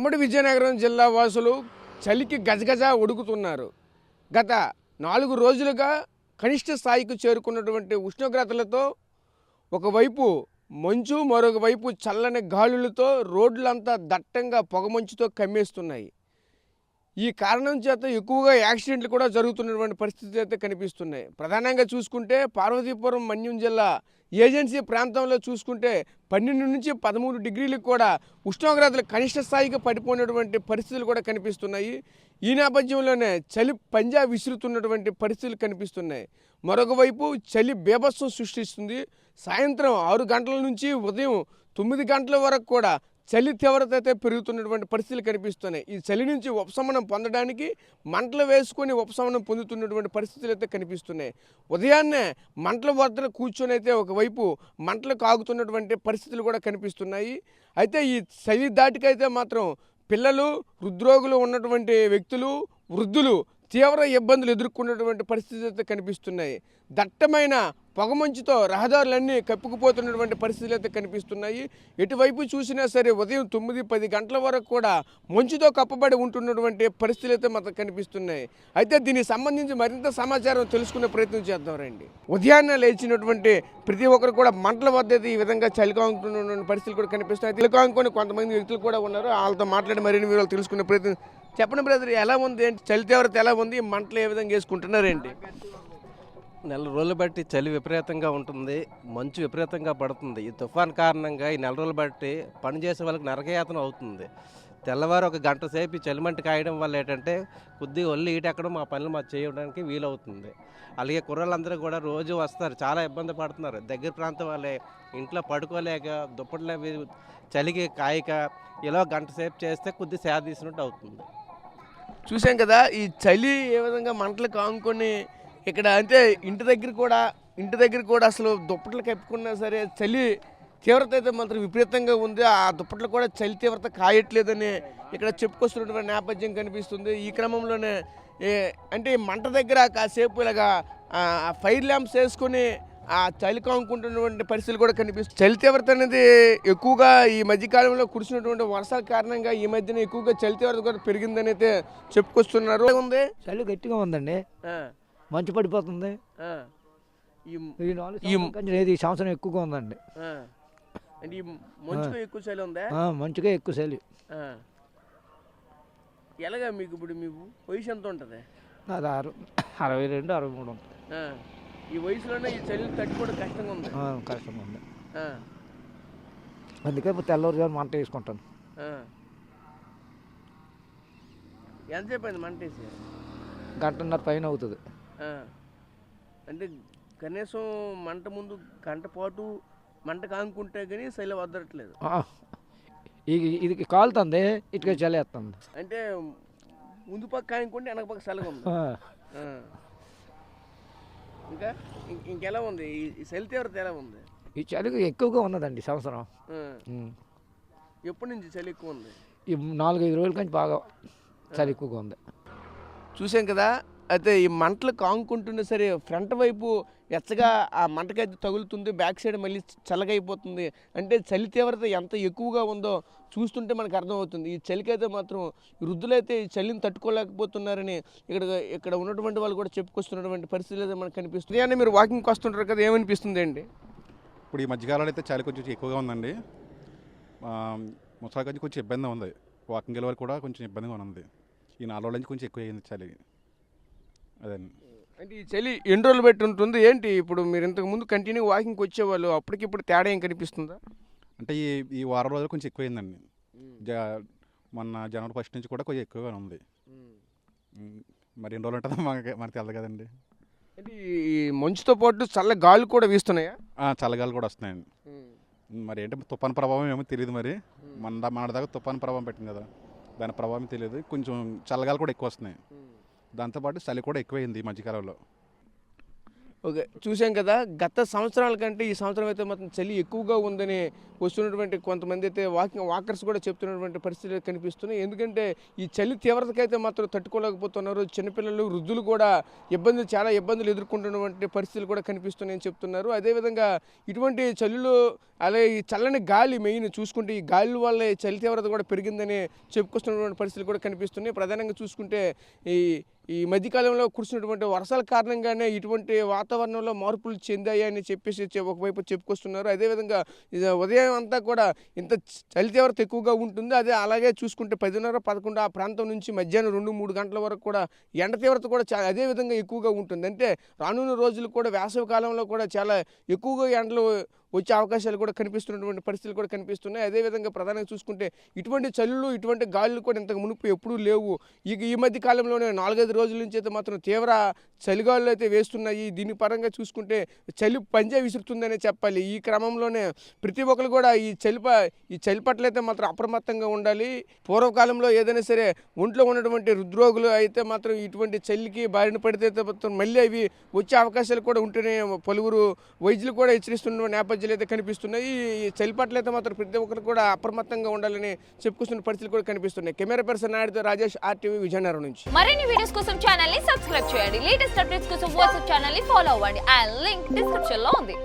ఉమ్మడి విజయనగరం జిల్లా వాసులు చలికి గజగజ ఉడుకుతున్నారు. గత 4 రోజులుగా కనిష్ట స్థాయికి చేరుకున్నటువంటి ఉష్ణోగ్రతలతో ఒకవైపు మంచు, మరొక వైపు చల్లని గాలులతో రోడ్లంతా దట్టంగా పొగమంచుతో కమ్మేస్తున్నాయి. ఈ కారణం చేత ఎక్కువగా యాక్సిడెంట్లు కూడా జరుగుతున్నటువంటి పరిస్థితులు అయితే కనిపిస్తున్నాయి. ప్రధానంగా చూసుకుంటే పార్వతీపురం మన్యం జిల్లా ఏజెన్సీ ప్రాంతంలో చూసుకుంటే 12 నుంచి 13 డిగ్రీలకు కూడా ఉష్ణోగ్రతలు కనిష్ట స్థాయికి పడిపోయినటువంటి పరిస్థితులు కూడా కనిపిస్తున్నాయి. ఈ నేపథ్యంలోనే చలి పంజా విసురుతున్నటువంటి పరిస్థితులు కనిపిస్తున్నాయి. మరొక వైపు చలి బీభత్సం సృష్టిస్తుంది. సాయంత్రం 6 గంటల నుంచి ఉదయం 9 గంటల వరకు కూడా చలి తీవ్రత అయితే పెరుగుతున్నటువంటి పరిస్థితులు కనిపిస్తున్నాయి. ఈ చలి నుంచి ఉపశమనం పొందడానికి మంటలు వేసుకొని ఉపశమనం పొందుతున్నటువంటి పరిస్థితులు అయితే కనిపిస్తున్నాయి. ఉదయాన్నే మంటల వద్ద కూర్చొని అయితే ఒకవైపు మంటలు కాగుతున్నటువంటి పరిస్థితులు కూడా కనిపిస్తున్నాయి. అయితే ఈ చలి దాటికైతే మాత్రం పిల్లలు, హృద్రోగులు ఉన్నటువంటి వ్యక్తులు, వృద్ధులు తీవ్ర ఇబ్బందులు ఎదుర్కొన్నటువంటి పరిస్థితులు అయితే కనిపిస్తున్నాయి. దట్టమైన పొగమంచుతో రహదారులన్నీ కప్పుకుపోతున్నటువంటి పరిస్థితులు అయితే కనిపిస్తున్నాయి. ఎటువైపు చూసినా సరే ఉదయం 9-10 గంటల వరకు కూడా మంచుతో కప్పబడి ఉంటున్నటువంటి పరిస్థితులు అయితే మనకు కనిపిస్తున్నాయి. అయితే దీనికి సంబంధించి మరింత సమాచారం తెలుసుకునే ప్రయత్నం చేద్దాం రండి. ఉదయాన్నే లేచినటువంటి ప్రతి ఒక్కరు కూడా మంటల వద్ద ఈ విధంగా చలికాంకుతున్న పరిస్థితులు కూడా కనిపిస్తున్నాయి. చలికాంకొని కొంతమంది వ్యక్తులు కూడా ఉన్నారు. వాళ్ళతో మాట్లాడి మరిన్ని వివరాలు తెలుసుకునే ప్రయత్నం. చెప్పండి బ్రదర్, ఎలా ఉంది, ఏంటి చలి తీవ్రత ఎలా ఉంది, మంటలు ఏ విధంగా వేసుకుంటున్నారేంటి? నెల రోజులు బట్టి చలి విపరీతంగా ఉంటుంది, మంచు విపరీతంగా పడుతుంది. ఈ తుఫాన్ కారణంగా ఈ నెల రోజులు బట్టి పనిచేసే వాళ్ళకి నరకయాతన అవుతుంది. తెల్లవారు ఒక గంట సేపు ఈ చలిమంట కాయడం వల్ల ఏంటంటే కొద్దిగా ఒళ్ళు ఈటెక్కడం మా పనులు మాకు చేయడానికి వీలవుతుంది. అలాగే కుర్రాళ్ళందరూ కూడా రోజు వస్తారు, చాలా ఇబ్బంది పడుతున్నారు. దగ్గర ప్రాంతం వాళ్ళే ఇంట్లో పడుకోలేక దుప్పట్లు చలికి కాయక ఇలా గంట సేపు చేస్తే కొద్దిగా సేద తీసినట్టు అవుతుంది. చూసాం కదా ఈ చలి ఏ విధంగా మంటలు కాంకొని ఇక్కడ అంటే ఇంటి దగ్గర కూడా అసలు దుప్పట్లు కప్పుకున్నా సరే చలి తీవ్రత అయితే మాత్రం విపరీతంగా ఉంది. ఆ దుప్పట్లు కూడా చలి తీవ్రత కాయట్లేదని ఇక్కడ చెప్పుకొస్తున్నటువంటి నేపథ్యం కనిపిస్తుంది. ఈ క్రమంలోనే అంటే మంట దగ్గర కాసేపు ఇలాగా ఫైర్ ల్యాంప్స్ వేసుకొని ఆ చలి కాంకుంటున్నటువంటి పరిస్థితులు కూడా కనిపిస్తుంది. చలి తీవ్రత అనేది ఎక్కువగా ఈ మధ్యకాలంలో కురిసినటువంటి వర్షాల కారణంగా ఈ మధ్యన ఎక్కువగా చలి తీవ్రత కూడా పెరిగిందని అయితే చెప్పుకొస్తున్నారు. ఉంది చలి గట్టిగా ఉందండి, మంచు పడిపోతుంది. ఈ సంవత్సరం ఎక్కువగా ఉందండి. అంటే ఈ మంచుగా ఎక్కువ చలి ఉందా? మంచుగా ఎక్కువ చలి. ఎలాగా మీకు ఇప్పుడు మీ వయసు ఎంత ఉంటుంది? అది 62, 63 ఉంటుంది. ఈ వయసులోనే ఈ చలిని తట్టుకోవడం కష్టంగా ఉంది. కష్టంగా ఉంది, అందుకే ఇప్పుడు తెల్లవారుజాము మంట వేసుకుంటాను. ఎంతసేపు అయింది మంట వేసి? గంటన్నర పైన అవుతుంది. అంటే కనీసం మంట ముందు గంట పాటు మంట కానుకుంటే కానీ చలి వదలట్లేదు. ఇది కాలుతుంది, ఇటుక చలేస్తుంది. అంటే ముందు పక్క కానుకుంటే వెనక పక్క చలిగా ఉంది. ఇంకా ఇంకెలా ఉంది ఈ చలి తీవ్రత ఎలా ఉంది? ఈ చలి ఎక్కువగా ఉన్నదండి సంవత్సరం. ఎప్పటి నుంచి చలి ఎక్కువ ఉంది? ఈ 4-5 రోజుల నుంచి బాగా చలి ఎక్కువగా ఉంది. చూసాం కదా. అయితే ఈ మంటలు కాంకుంటున్నా సరే ఫ్రంట్ వైపు వెచ్చగా ఆ మంటకైతే తగులుతుంది, బ్యాక్ సైడ్ మళ్ళీ చల్లగా అయిపోతుంది. అంటే చలి తీవ్రత ఎంత ఎక్కువగా ఉందో చూస్తుంటే మనకు అర్థమవుతుంది. ఈ చలికైతే మాత్రం వృద్ధులైతే ఈ చలిని తట్టుకోలేకపోతున్నారని ఇక్కడ ఉన్నటువంటి వాళ్ళు కూడా చెప్పుకొస్తున్నటువంటి పరిస్థితులు అయితే మనకు కనిపిస్తుంది. అని మీరు వాకింగ్కి వస్తుంటారు కదా, ఏమనిపిస్తుంది అండి? ఇప్పుడు ఈ మధ్యకాలంలో అయితే చలి కొంచెం ఎక్కువగా ఉందండి. ముసలి కొంచెం ఇబ్బంది ఉంది, వాకింగ్ వెళ్ళే వాళ్ళు కూడా కొంచెం ఇబ్బందిగా ఉంది. ఈ 4 రోజుల నుంచి కొంచెం ఎక్కువ అయింది చలి. అదే అంటే ఈ చలి ఎన్ని రోజులు బట్టి ఉంటుంది ఏంటి? ఇప్పుడు మీరు ఇంతకుముందు కంటిన్యూ వాకింగ్కి వచ్చేవాళ్ళు, అప్పటికిప్పుడు తేడా ఏం కనిపిస్తుందా? అంటే ఈ వారం రోజులు కొంచెం ఎక్కువ అయిందండి. మొన్న జనవరి 1 నుంచి కూడా కొంచెం ఎక్కువగా ఉంది. మరి ఎన్ని రోజులు ఉంటుందో మనకు తెలదు కదండి. అంటే ఈ మంచుతో పాటు చల్ల గాలు కూడా వీస్తున్నాయా? చల్లగాలు కూడా వస్తున్నాయండి. మరి ఏంటి తుఫాన్ ప్రభావం ఏమో తెలియదు. మరి మన దాకా తుఫాన్ ప్రభావం పెట్టింది కదా, దాని ప్రభావం తెలియదు. కొంచెం చల్లగాలు కూడా ఎక్కువ వస్తున్నాయి. దాంతోపాటు చలి కూడా ఎక్కువైంది ఈ మధ్యకాలంలో. ఓకే, చూసాం కదా, గత సంవత్సరాల కంటే ఈ సంవత్సరం అయితే మాత్రం చలి ఎక్కువగా ఉందని వస్తున్నటువంటి కొంతమంది అయితే వాకర్స్ కూడా చెప్తున్నటువంటి పరిస్థితులు కనిపిస్తున్నాయి. ఎందుకంటే ఈ చలి తీవ్రతకైతే మాత్రం తట్టుకోలేకపోతున్నారు. చిన్నపిల్లలు, వృద్ధులు కూడా చాలా ఇబ్బందులు ఎదుర్కొంటున్నటువంటి పరిస్థితులు కూడా కనిపిస్తున్నాయని చెప్తున్నారు. అదేవిధంగా ఇటువంటి చలిలో అలాగే ఈ చల్లని గాలి మెయిన్ చూసుకుంటే ఈ గాలి వల్ల చలి తీవ్రత కూడా పెరిగిందని చెప్పుకొస్తున్నటువంటి పరిస్థితులు కూడా కనిపిస్తున్నాయి. ప్రధానంగా చూసుకుంటే ఈ మధ్యకాలంలో కురిసినటువంటి వర్షాల కారణంగానే ఇటువంటి వాతావరణంలో మార్పులు చెందాయి అని చెప్పేసి ఒకవైపు చెప్పుకొస్తున్నారు. అదేవిధంగా ఉదయం అంతా కూడా ఇంత చలి తీవ్రత ఎక్కువగా ఉంటుంది. అలాగే చూసుకుంటే 10:30, 11 ఆ ప్రాంతం నుంచి మధ్యాహ్నం 2-3 గంటల వరకు కూడా ఎండ తీవ్రత కూడా అదే విధంగా ఎక్కువగా ఉంటుంది. అంటే రానున్న రోజులు కూడా వేసవి కాలంలో కూడా చాలా ఎక్కువగా ఎండలు వచ్చే అవకాశాలు కూడా కనిపిస్తున్నటువంటి పరిస్థితులు కూడా కనిపిస్తున్నాయి. అదేవిధంగా ప్రధానంగా చూసుకుంటే ఇటువంటి చలులు, ఇటువంటి గాలులు కూడా ఇంతకు మునుపు ఎప్పుడూ లేవు. ఈ మధ్య కాలంలోనే 4-5 రోజుల నుంచి అయితే మాత్రం తీవ్ర చలిగాలులు అయితే వేస్తున్నాయి. దీని పరంగా చూసుకుంటే చలి పంజా విసురుతుందనే చెప్పాలి. ఈ క్రమంలోనే ప్రతి ఒక్కరు కూడా ఈ చలి పట్ల అయితే మాత్రం అప్రమత్తంగా ఉండాలి. పూర్వకాలంలో ఏదైనా సరే ఒంట్లో ఉన్నటువంటి హృద్రోగులు అయితే మాత్రం ఇటువంటి చలికి బారిన పడితే మాత్రం మళ్ళీ అవి వచ్చే అవకాశాలు కూడా ఉంటేనే పలువురు వైద్యులు కూడా హెచ్చరిస్తున్న నేపథ్యాలు అయితే కనిపిస్తున్నాయి. ఈ చలి పట్ల అయితే మాత్రం ప్రతి ఒక్కరు కూడా అప్రమత్తంగా ఉండాలని చెప్పుకొస్తున్న పరిస్థితులు కూడా కనిపిస్తున్నాయి. కెమెరా పర్సన్ నాయుడుతో రాజేష్, RTV విజయనగరం నుంచి. మరిన్ని వీడియోస్ కోసం ఛానల్ ని సబ్స్క్రైబ్ చేయండి. లేటెస్ట్ అప్డేట్స్ కోసం వాట్సాప్ ఛానల్ ని ఫాలో అవ్వండి. ఆ లింక్ డిస్క్రిప్షన్ లో ఉంది.